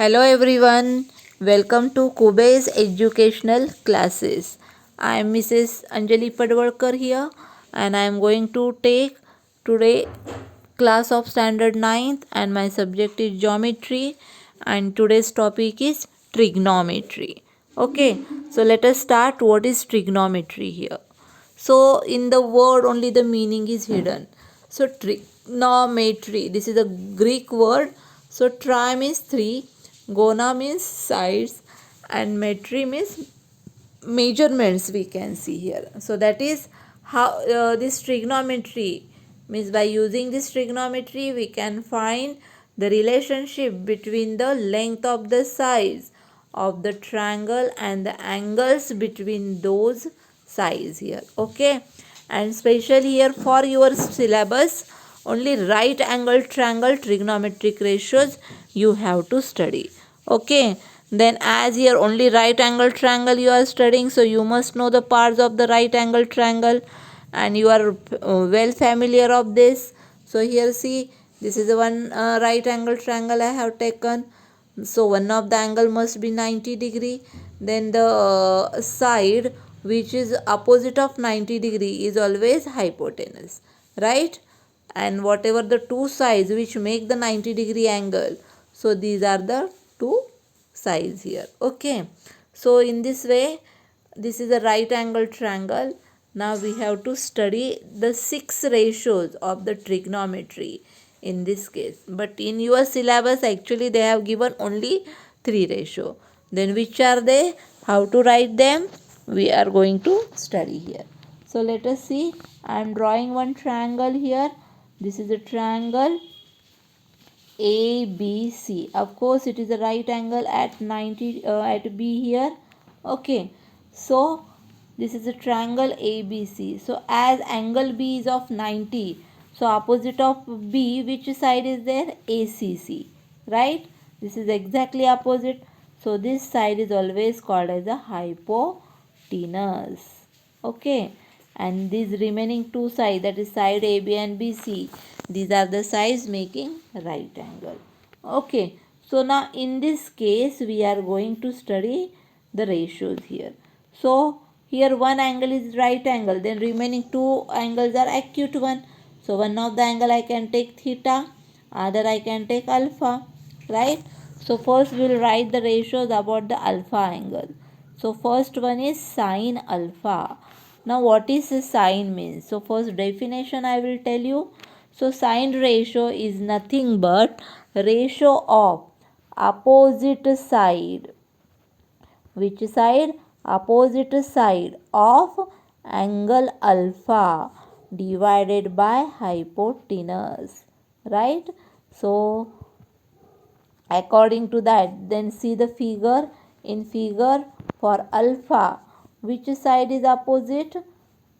Hello everyone, welcome to Kube's educational classes. I am Mrs. Anjali Padwalkar here and I am going to take today class of standard 9th and my subject is geometry and today's topic is trigonometry. Okay, so let us start. What is trigonometry here? So in the word only the meaning is hidden. So trigonometry, this is a Greek word. So tri means three, gona means sides, and metry means measurements we can see here. So that is how this trigonometry means. By using this trigonometry we can find the relationship between the length of the sides of the triangle and the angles between those sides here. Okay, and especially here for your syllabus only right angle triangle trigonometric ratios you have to study. Okay, then as here only right angle triangle you are studying, so you must know the parts of the right angle triangle and you are well familiar of this. So here see, this is the one right angle triangle I have taken. So one of the angle must be 90 degree, then the side which is opposite of 90 degree is always hypotenuse, right? And whatever the two sides which make the 90-degree angle, so these are the two sides here. Okay, so in this way this is a right angle triangle. Now we have to study the 6 ratios of the trigonometry in this case, but in your syllabus actually they have given only 3 ratio. Then which are they, how to write them, we are going to study here. So let us see. I am drawing one triangle here. This is a triangle ABC. Of course, it is a right angle at 90 at B here. Okay, so this is a triangle ABC. So as angle B is of 90, so opposite of B, which side is there? ACC, right? This is exactly opposite. So this side is always called as a hypotenuse. Okay, and these remaining two sides, that is side AB and BC, these are the sides making right angle. Okay, so now in this case we are going to study the ratios here. So here one angle is right angle, then remaining two angles are acute one. So one of the angle I can take theta, other I can take alpha, right? So first we will write the ratios about the alpha angle. So first one is sine alpha. Now what is sine means? So first definition I will tell you. So sine ratio is nothing but ratio of opposite side. Which side? Opposite side of angle alpha divided by hypotenuse. Right? So according to that, then see the figure. In figure for alpha, which side is opposite?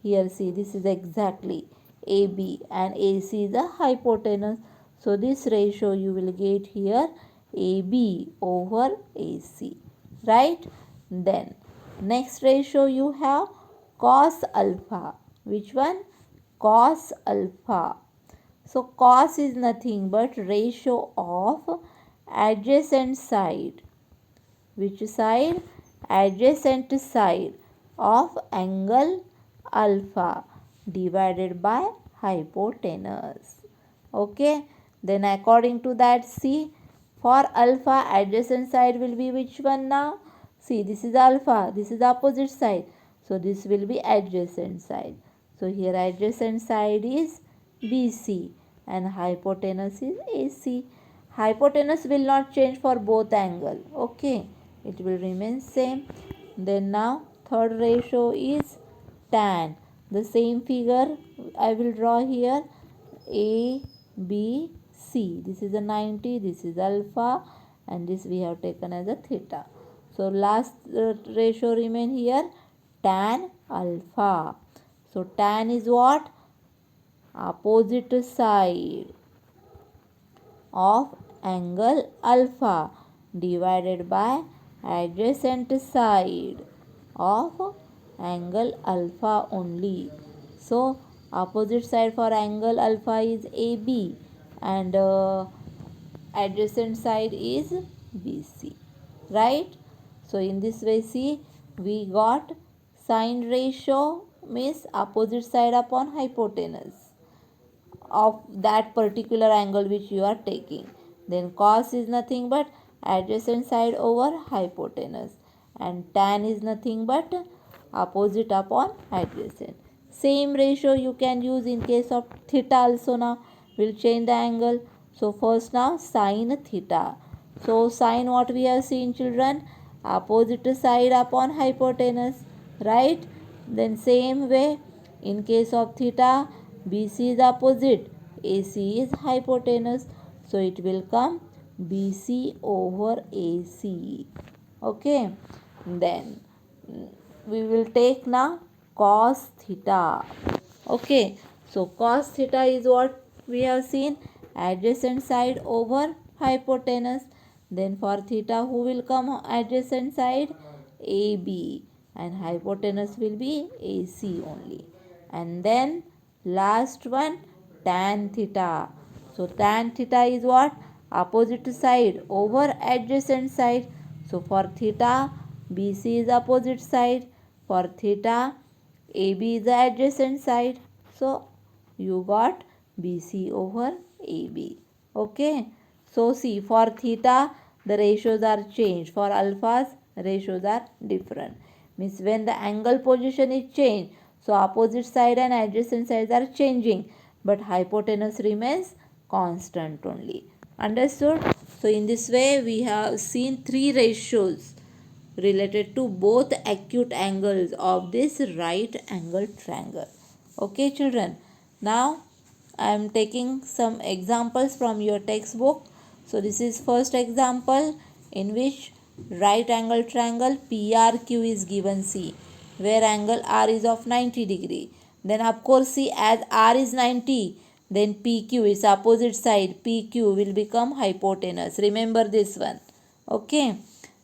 Here see, this is exactly AB and AC is the hypotenuse. So this ratio you will get here AB over AC, right? Then next ratio you have cos alpha. Which one? Cos alpha. So cos is nothing but ratio of adjacent side. Which side? Adjacent side of angle alpha divided by hypotenuse. Okay, then according to that, see, for alpha adjacent side will be which one now? See, this is alpha, this is opposite side, so this will be adjacent side. So here adjacent side is BC and hypotenuse is AC. Hypotenuse will not change for both angle. Okay, it will remain same. Then now third ratio is tan. The same figure I will draw here. A, B, C. This is a 90, this is alpha, and this we have taken as a theta. So last ratio remain here, tan alpha. So tan is what? Opposite side of angle alpha divided by adjacent side of angle alpha only. So opposite side for angle alpha is AB and adjacent side is BC, right? So in this way, see, we got sine ratio means opposite side upon hypotenuse of that particular angle which you are taking. Then cos is nothing but adjacent side over hypotenuse, and tan is nothing but opposite upon adjacent. Same ratio you can use in case of theta also. Now we'll change the angle. So first now sine theta. So sine, what we have seen, children, opposite side upon hypotenuse, right? Then same way in case of theta, BC is opposite, AC is hypotenuse, so it will come BC over AC. Okay, then we will take now cos theta. Okay, so cos theta is what we have seen, adjacent side over hypotenuse. Then for theta, who will come adjacent side? AB, and hypotenuse will be AC only. And then last one, tan theta. So tan theta is what? Opposite side over adjacent side. So for theta, BC is opposite side. For theta, AB is the adjacent side. So you got BC over AB. Okay. So see, for theta, the ratios are changed. For alphas, ratios are different. Means when the angle position is changed, so opposite side and adjacent sides are changing, but hypotenuse remains constant only. Understood? So in this way, we have seen three ratios related to both acute angles of this right angle triangle. Okay, children. Now I am taking some examples from your textbook. So this is first example in which right angle triangle PRQ is given, C, where angle R is of 90 degree. Then of course see, as R is 90, then PQ is opposite side, PQ will become hypotenuse. Remember this one. Okay.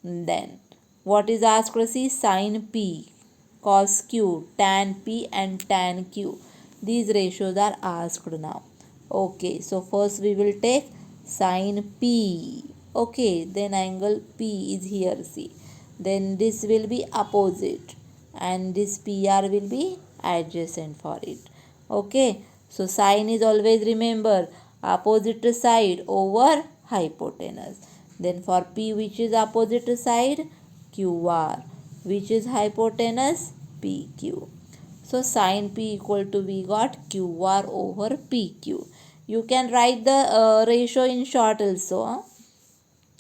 Then what is asked? See, sin P, cos Q, tan P and tan Q. These ratios are asked now. Okay, so first we will take sin P. Okay, then angle P is here, see. Then this will be opposite and this PR will be adjacent for it. Okay, so sine is always, remember, opposite side over hypotenuse. Then for P, which is opposite side, QR, which is hypotenuse, PQ. So sin P equal to, we got QR over PQ. You can write the ratio in short also.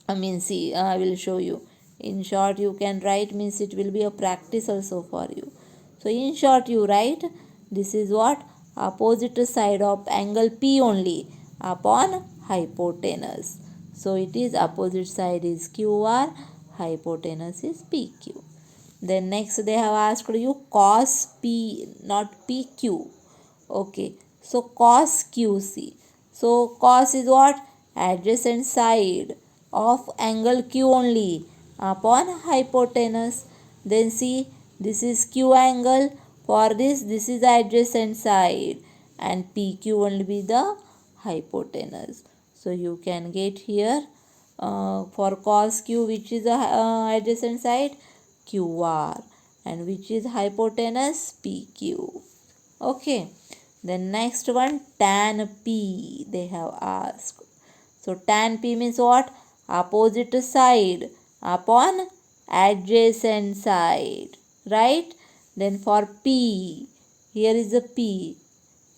I mean, see, I will show you. In short, you can write, means it will be a practice also for you. So in short, you write, this is what? Opposite side of angle P only upon hypotenuse. So it is opposite side is QR, hypotenuse is PQ. Then next they have asked you cos P, not PQ. Okay, so cos QC. So cos is what? Adjacent side of angle Q only upon hypotenuse. Then see, this is Q angle. For this is adjacent side and PQ will be the hypotenuse. So you can get here for cos Q, which is a adjacent side, QR, and which is hypotenuse, PQ. Okay. Then next one, tan P they have asked. So tan P means what? Opposite side upon adjacent side, right? Then for P, here is a P,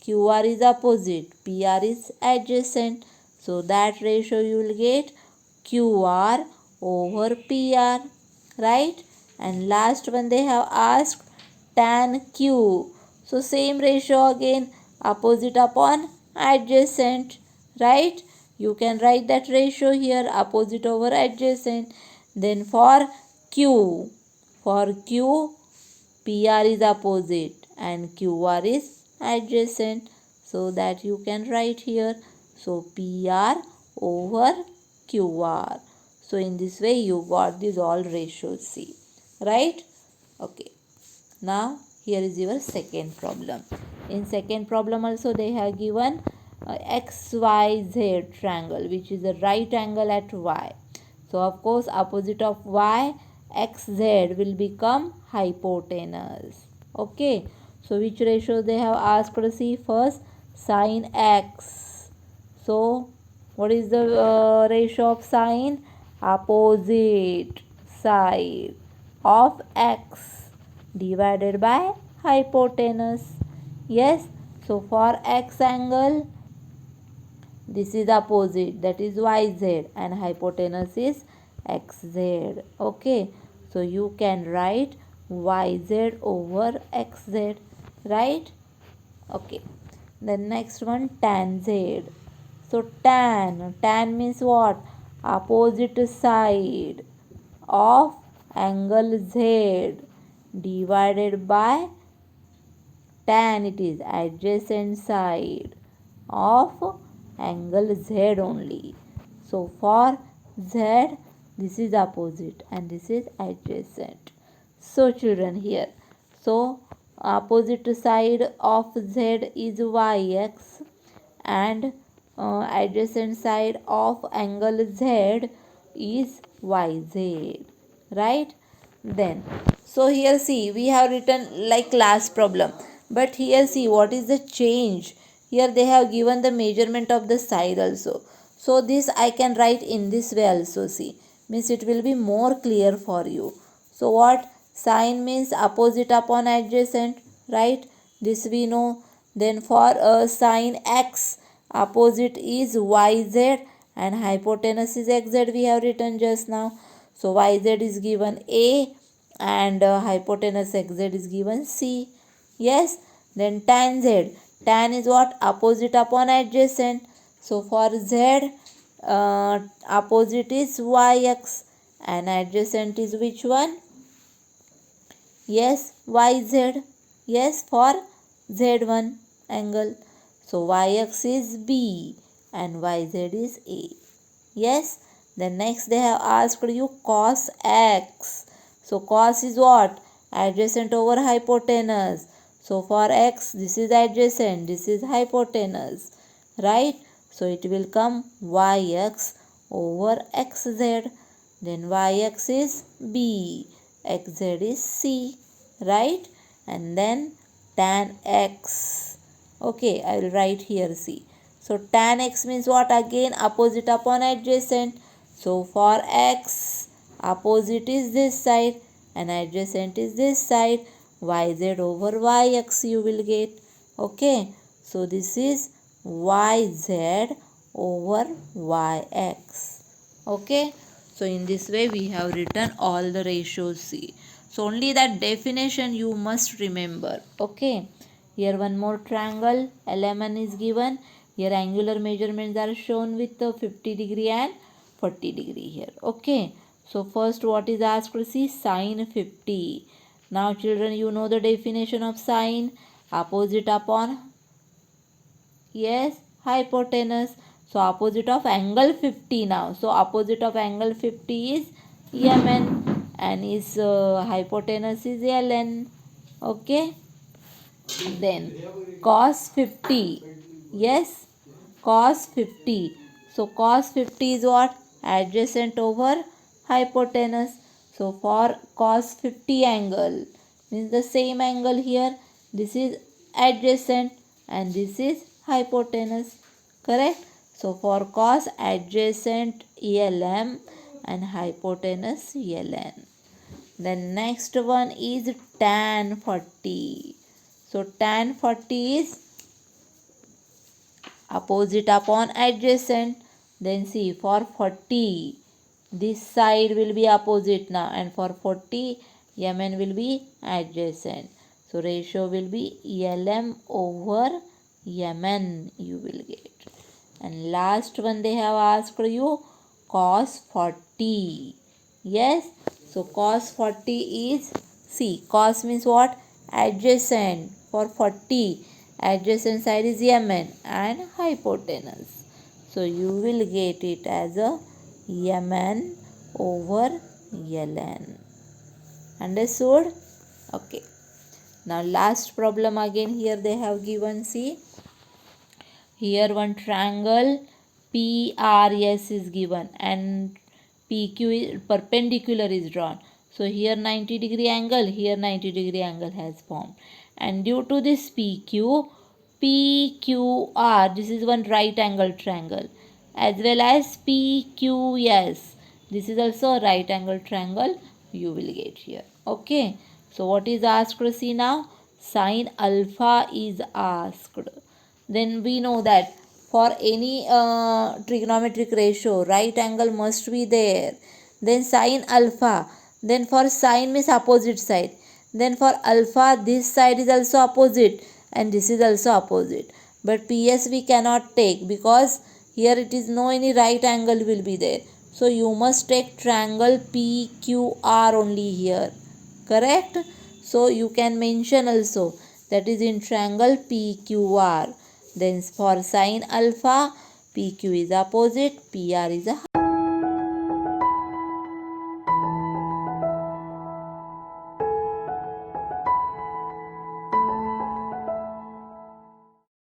QR is opposite, PR is adjacent. So that ratio you will get QR over PR, right? And last one they have asked tan Q. So same ratio again, opposite upon adjacent, right? You can write that ratio here, opposite over adjacent. Then for Q, PR is opposite and QR is adjacent. So that you can write here. So PR over QR. So in this way you got these all ratios, see, right? Okay. Now here is your second problem. In second problem also they have given XYZ triangle, which is a right angle at Y. So of course opposite of y, xz will become hypotenuse. Okay. So which ratio they have asked to see? First sine x. So what is the ratio of sine? Opposite side of x divided by hypotenuse. Yes. So for x angle, this is opposite, that is yz, and hypotenuse is xz. Okay. So you can write yz over xz, right? Okay. The next one, tan z. So tan means what? Opposite side of angle z divided by tan, it is adjacent side of angle z only. So for z, this is opposite and this is adjacent. So children, here, so opposite side of z is yx, and adjacent side of angle z is yz, right? Then so here see, we have written like last problem, but here see what is the change. Here they have given the measurement of the side also, so this I can write in this way also. See, means it will be more clear for you. So what? Sine means opposite upon adjacent, right? This we know. Then for sine x, opposite is yz and hypotenuse is xz, we have written just now. So yz is given a and hypotenuse xz is given c. Yes. Then tan z. Tan is what? Opposite upon adjacent. So for z, opposite is yx and adjacent is which one? Yes, yz. Yes, for z1 angle. So yx is b and yz is a. Yes. Then next they have asked you cos x. So cos is what? Adjacent over hypotenuse. So for x, this is adjacent, this is hypotenuse, right? So it will come yx over xz. Then yx is b, xz is c, right? And then tan x. Okay, I will write here c. So tan x means what? Again opposite upon adjacent. So for x, opposite is this side and adjacent is this side. Yz over yx you will get. Okay. So this is yz over yx. Okay. So in this way we have written all the ratios. See. So only that definition you must remember. Okay. Here one more triangle. LMN is given. Here angular measurements are shown with the 50 degree and 40 degree here. Okay. So first what is asked to see? Sine 50. Now children, you know the definition of sine. Opposite upon, yes, hypotenuse. So opposite of angle 50 now. So opposite of angle 50 is MN and is hypotenuse is LN. Okay. Then cos 50. Yes, cos 50. So cos 50 is what? Adjacent over hypotenuse. So for cos 50 angle, means the same angle here. This is adjacent and this is hypotenuse. Correct? So for cos, adjacent LM and hypotenuse LN. Then next one is tan 40. So tan 40 is opposite upon adjacent. Then see, for 40, this side will be opposite now, and for 40, MN will be adjacent. So ratio will be LM over MN you will get. And last one they have asked you cos 40. Yes. So cos 40 is, see, cos means what? Adjacent. For 40, adjacent side is MN and hypotenuse. So you will get it as a MN over LN. Understood? Okay. Now last problem again here they have given, see. Here one triangle PRS is given and PQ is perpendicular is drawn. So here 90-degree angle, here 90-degree angle has formed. And due to this PQR, this is one right angle triangle, as well as PQS. This is also a right angle triangle you will get here. Okay. So what is asked, see now? Sine alpha is asked. Then we know that for any trigonometric ratio, right angle must be there. Then sine alpha. Then for sine means opposite side. Then for alpha, this side is also opposite and this is also opposite. But PS we cannot take because here it is no any right angle will be there. So you must take triangle PQR only here. Correct? So you can mention also that is in triangle PQR. Then for sine alpha, PQ is opposite, PR is a